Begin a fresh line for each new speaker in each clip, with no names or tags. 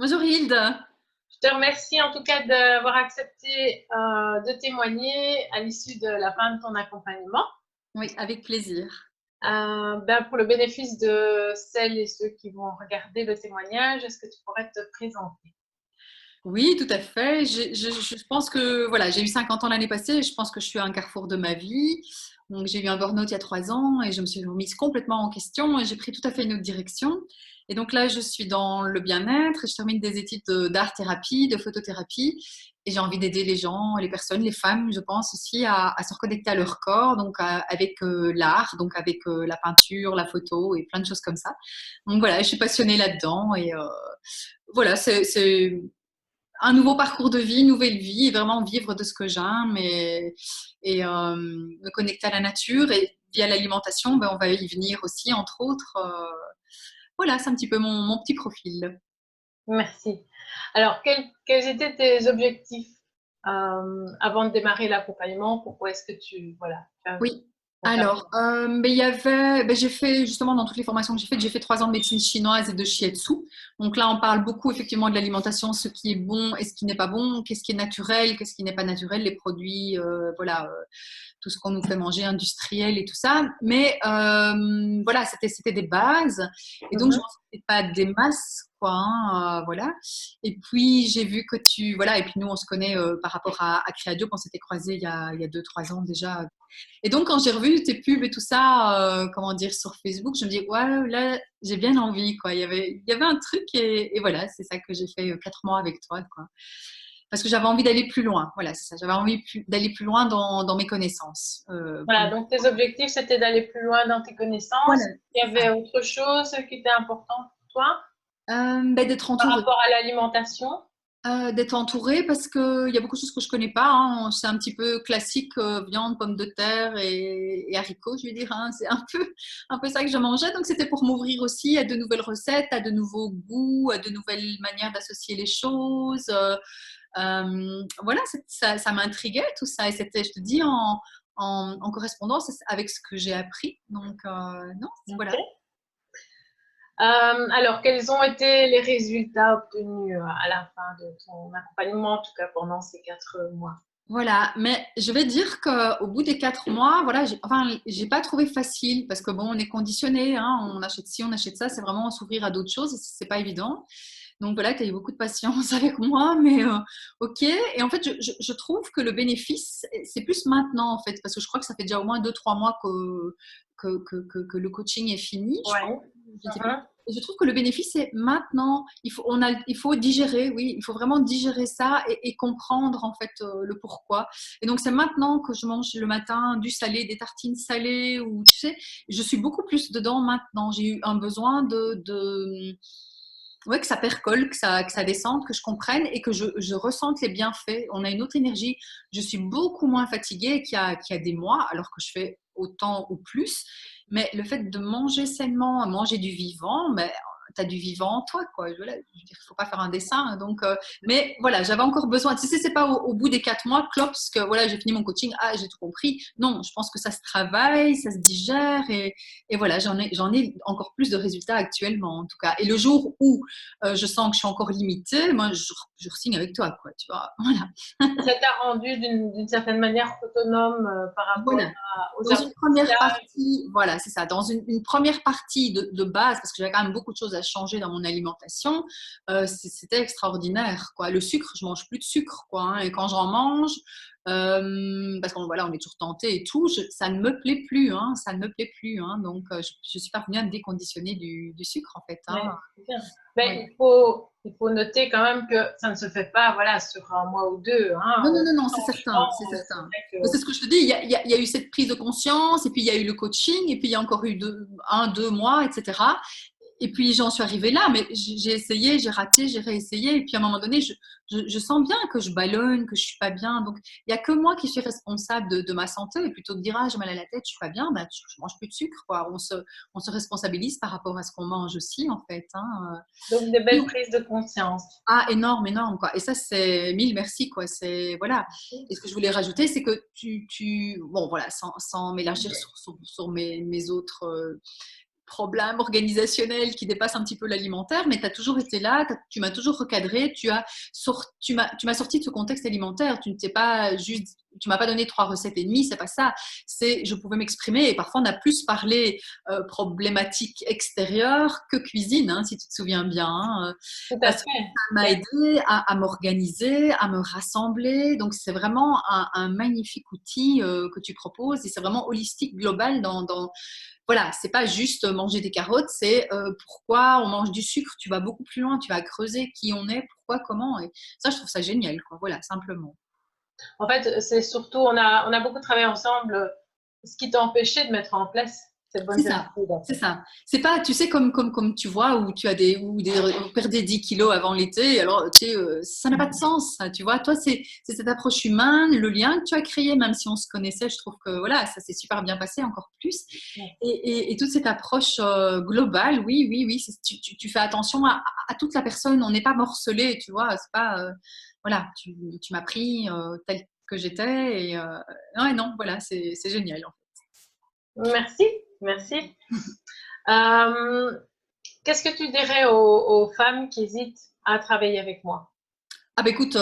Bonjour Hilde.
Je te remercie en tout cas d'avoir accepté de témoigner à l'issue de la fin de ton accompagnement.
Oui, avec plaisir.
Pour le bénéfice de celles et ceux qui vont regarder le témoignage, est-ce que tu pourrais te présenter?
Oui, tout à fait. Je pense que voilà, j'ai eu 50 ans l'année passée et je pense que je suis à un carrefour de ma vie. Donc, j'ai eu un burn-out il y a 3 ans et je me suis remise complètement en question et j'ai pris tout à fait une autre direction. Et donc là, je suis dans le bien-être et je termine des études d'art-thérapie, de photothérapie. Et j'ai envie d'aider les gens, les personnes, les femmes, je pense aussi, à se reconnecter à leur corps, donc avec l'art, donc avec la peinture, la photo et plein de choses comme ça. Donc voilà, je suis passionnée là-dedans et voilà, c'est un nouveau parcours de vie, une nouvelle vie, et vraiment vivre de ce que j'aime et me connecter à la nature. Et via l'alimentation, ben, on va y venir aussi, entre autres. Voilà, c'est un petit peu mon petit profil.
Merci. Alors, quels étaient tes objectifs avant de démarrer l'accompagnement? Pourquoi est-ce que voilà, tu as
Oui.
contacté?
Alors, ben, il y avait, ben, j'ai fait justement dans toutes les formations que j'ai fait 3 ans de médecine chinoise et de shiatsu. Donc là, on parle beaucoup effectivement de l'alimentation, ce qui est bon et ce qui n'est pas bon, qu'est-ce qui est naturel, qu'est-ce qui n'est pas naturel, les produits, voilà, tout ce qu'on nous fait manger industriel et tout ça. Mais voilà, c'était des bases. Et donc, je
Mhm.
m'en sortais pas des masses, quoi. Hein, voilà. Et puis, j'ai vu que voilà. Et puis, nous, on se connaît par rapport à Créadio, on s'était croisés il y a 2, 3 ans déjà. Et donc, quand j'ai revu tes pubs et tout ça, comment dire, sur Facebook, je me dis, ouais, là, j'ai bien envie, quoi. Il y avait un truc et voilà, c'est ça que j'ai fait 4 mois avec toi, quoi. Parce que j'avais envie d'aller plus loin. Voilà, c'est ça. J'avais envie d'aller plus loin dans mes connaissances.
Voilà, donc tes objectifs, c'était d'aller plus loin dans tes
Voilà,
connaissances. Il y
c'est ça.
avait autre chose qui était important pour toi
Ben, d'être
par
entourée.
rapport à l'alimentation?
D'être entourée parce qu'il y a beaucoup de choses que je connais pas. Hein. C'est un petit peu classique, viande, pommes de terre et haricots, je vais dire. Hein. C'est un peu ça que je mangeais. Donc c'était pour m'ouvrir aussi à de nouvelles recettes, à de nouveaux goûts, à de nouvelles manières d'associer les choses. Voilà, ça m'intriguait tout ça. Et c'était, je te dis, en correspondance avec ce que j'ai appris. Donc non,
Ok.
voilà.
Alors, quels ont été les résultats obtenus à la fin de ton accompagnement, en tout cas pendant ces 4 mois?
Voilà, mais je vais dire qu'au bout des 4 mois, voilà, j'ai pas trouvé facile parce que bon, on est conditionné, hein, on achète ci, on achète ça, c'est vraiment s'ouvrir à d'autres choses, c'est pas évident. Donc voilà, tu as eu beaucoup de patience avec moi, mais ok. Et en fait, je trouve que le bénéfice, c'est plus maintenant en fait, parce que je crois que ça fait déjà au moins 2, 3 mois que le coaching est fini, je pense.
Ouais.
Je ne sais plus.
Mhm.
Et je trouve que le bénéfice, c'est maintenant. Il faut digérer, oui, il faut vraiment digérer ça et comprendre en fait le pourquoi. Et donc, c'est maintenant que je mange le matin du salé, des tartines salées, ou tu sais, je suis beaucoup plus dedans maintenant. J'ai eu un besoin ouais, que ça percole, que ça descende, que je comprenne et que je ressente les bienfaits. On a une autre énergie. Je suis beaucoup moins fatiguée qu'il y a des mois, alors que je fais autant ou plus. Mais le fait de manger sainement, manger du vivant, ben, tu as du vivant en toi, quoi. Voilà, je veux dire, il faut pas faire un dessin. Hein, donc, mais voilà, j'avais encore besoin. Tu sais, c'est pas au bout des 4 mois, clops, que voilà, j'ai fini mon coaching, ah, j'ai tout compris. Non, je pense que ça se travaille, ça se digère et voilà, j'en ai encore plus de résultats actuellement, en tout cas. Et le jour où je sens que je suis encore limitée, moi, je re-signe avec toi, quoi, tu vois. Voilà.
Ça t'a rendu d'une certaine manière autonome par rapport
Voilà.
aux
Dans une première
apprentissages.
partie, voilà, c'est ça. Dans une première partie de base, parce que j'avais quand même beaucoup de choses à changer dans mon alimentation, c'était extraordinaire, quoi. Le sucre, je mange plus de sucre, quoi. Hein, et quand j'en mange, parce qu'on voilà, on est toujours tenté et tout, ça ne me plaît plus, hein, ça ne me plaît plus. Hein, donc, je suis parvenue à me déconditionner du sucre, en fait. Hein,
Ouais, c'est bien. Ben,
ouais.
il faut noter quand même que ça ne se fait pas voilà, sur un mois ou deux. Hein.
Non, non, non, non, c'est certain,
Franchement,
c'est
c'est
certain.
vrai
Mais
que
c'est ce que je te dis, il y a eu cette prise de conscience, et puis il y a eu le coaching, et puis il y a encore eu 1, 2 mois, etc. Et puis j'en suis arrivée là, mais j'ai essayé, j'ai raté, j'ai réessayé, et puis à un moment donné, je sens bien que je ballonne, que je suis pas bien. Donc il y a que moi qui suis responsable de ma santé, et plutôt que de dire ah j'ai mal à la tête, je suis pas bien, bah, je mange plus de sucre, quoi. On se responsabilise par rapport à ce qu'on mange aussi, en fait. Hein.
donc des belles
Oui.
prises de conscience.
Ah, énorme, énorme, quoi. Et ça, c'est mille merci, quoi. C'est, voilà. Et ce que je voulais rajouter, c'est que bon, voilà, sans m'élargir sur mes autres problèmes organisationnels qui dépassent un petit peu l'alimentaire, mais tu as toujours été là, tu m'as toujours recadré, tu m'as sorti de ce contexte alimentaire. Tu ne t'es pas juste, tu m'as pas donné 3 recettes et demie, c'est pas ça. C'est, je pouvais m'exprimer et parfois on a plus parlé problématiques extérieures que cuisine, hein, si tu te souviens bien. Hein,
Tout à
parce que
fait.
ça m'a aidé à m'organiser, à me rassembler. Donc c'est vraiment un magnifique outil que tu proposes et c'est vraiment holistique, global voilà, c'est pas juste manger des carottes, c'est pourquoi on mange du sucre, tu vas beaucoup plus loin, tu vas creuser qui on est, pourquoi, comment. Et ça, je trouve ça génial, quoi. Voilà, simplement.
En fait, c'est surtout, on a beaucoup travaillé ensemble, ce qui t'a empêché de mettre en place cette
C'est
bonne
ça.
habitude, en
C'est
fait.
ça. C'est pas, tu sais, comme tu vois, où tu as on perd des 10 kilos avant l'été, alors, tu sais, ça n'a pas de sens, ça, tu vois. Toi, c'est cette approche humaine, le lien que tu as créé, même si on se connaissait, je trouve que, voilà, ça s'est super bien passé, encore plus.
Ouais.
Et toute cette approche globale, oui, oui, oui, tu fais attention à toute la personne, on n'est pas morcelé, tu vois, c'est pas, voilà, tu m'as pris tel que j'étais, et non, et non, voilà, c'est génial, en
Merci, merci. Euh, Qu'est-ce que tu dirais aux femmes qui hésitent à travailler avec moi?
Ah bah écoute,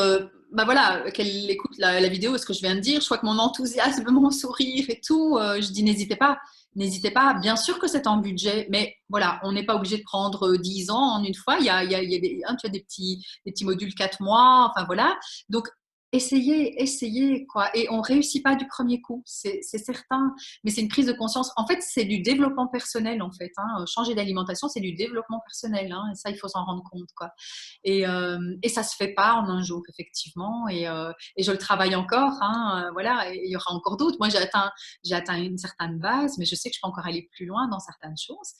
bah voilà, qu'elle écoute la vidéo, ce que je viens de dire, je crois que mon enthousiasme, mon sourire et tout, je dis n'hésitez pas, n'hésitez pas. Bien sûr que c'est en budget, mais voilà, on n'est pas obligé de prendre 10 ans en une fois. Il y a des, hein, tu as des petits modules 4 mois, enfin voilà. Donc essayez, essayez quoi. Et on réussit pas du premier coup, c'est certain. Mais c'est une prise de conscience. En fait, c'est du développement personnel en fait. Hein. Changer d'alimentation, c'est du développement personnel. Hein. Et ça, il faut s'en rendre compte quoi. Et ça se fait pas en un jour, effectivement. Et je le travaille encore. Hein, voilà, et il y aura encore d'autres. Moi, j'ai atteint une certaine base, mais je sais que je peux encore aller plus loin dans certaines choses.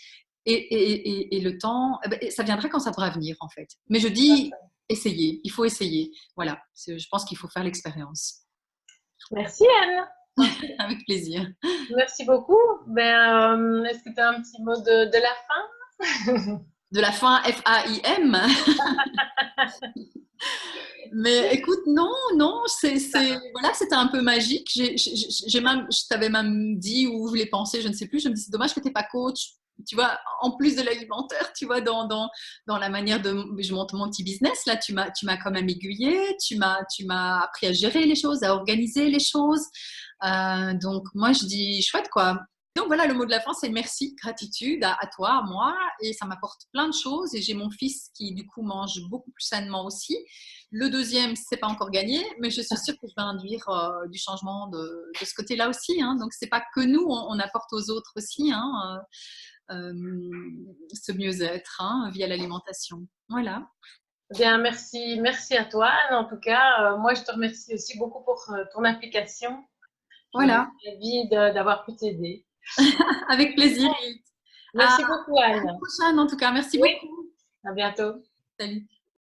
Et le temps, eh ben, ça viendra quand ça devra venir, en fait. Mais je dis, essayez. Il faut essayer. Voilà. Je pense qu'il faut faire l'expérience.
Merci Anne.
Avec plaisir.
Merci beaucoup. Ben, est-ce que tu as un petit mot de la fin?
De la fin, FAIM. Mais écoute, non, non, voilà, c'était un peu magique. Je t'avais même dit ou voulais penser, je ne sais plus. Je me dis, c'est dommage que tu n'es pas coach. Tu vois, en plus de l'alimentaire, tu vois, dans la manière de, je monte mon petit business, là, tu m'as quand même aiguillé, tu m'as appris à gérer les choses, à organiser les choses. Donc, moi, je dis, chouette, quoi. Donc voilà, le mot de la fin, c'est merci, gratitude à toi, à moi, et ça m'apporte plein de choses. Et j'ai mon fils qui, du coup, mange beaucoup plus sainement aussi. Le deuxième, c'est pas encore gagné, mais je suis sûre que je vais induire du changement de ce côté-là aussi. Hein. Donc, c'est pas que nous, on apporte aux autres aussi hein, ce mieux-être hein, via l'alimentation. Voilà.
Bien, merci, merci à toi Anne. En tout cas, moi je te remercie aussi beaucoup pour ton implication. Je suis
Voilà.
ravie d'avoir pu t'aider.
Avec plaisir. À
Merci beaucoup
la
Anne.
prochaine, en tout cas. Merci
Oui,
beaucoup.
à bientôt.
Salut.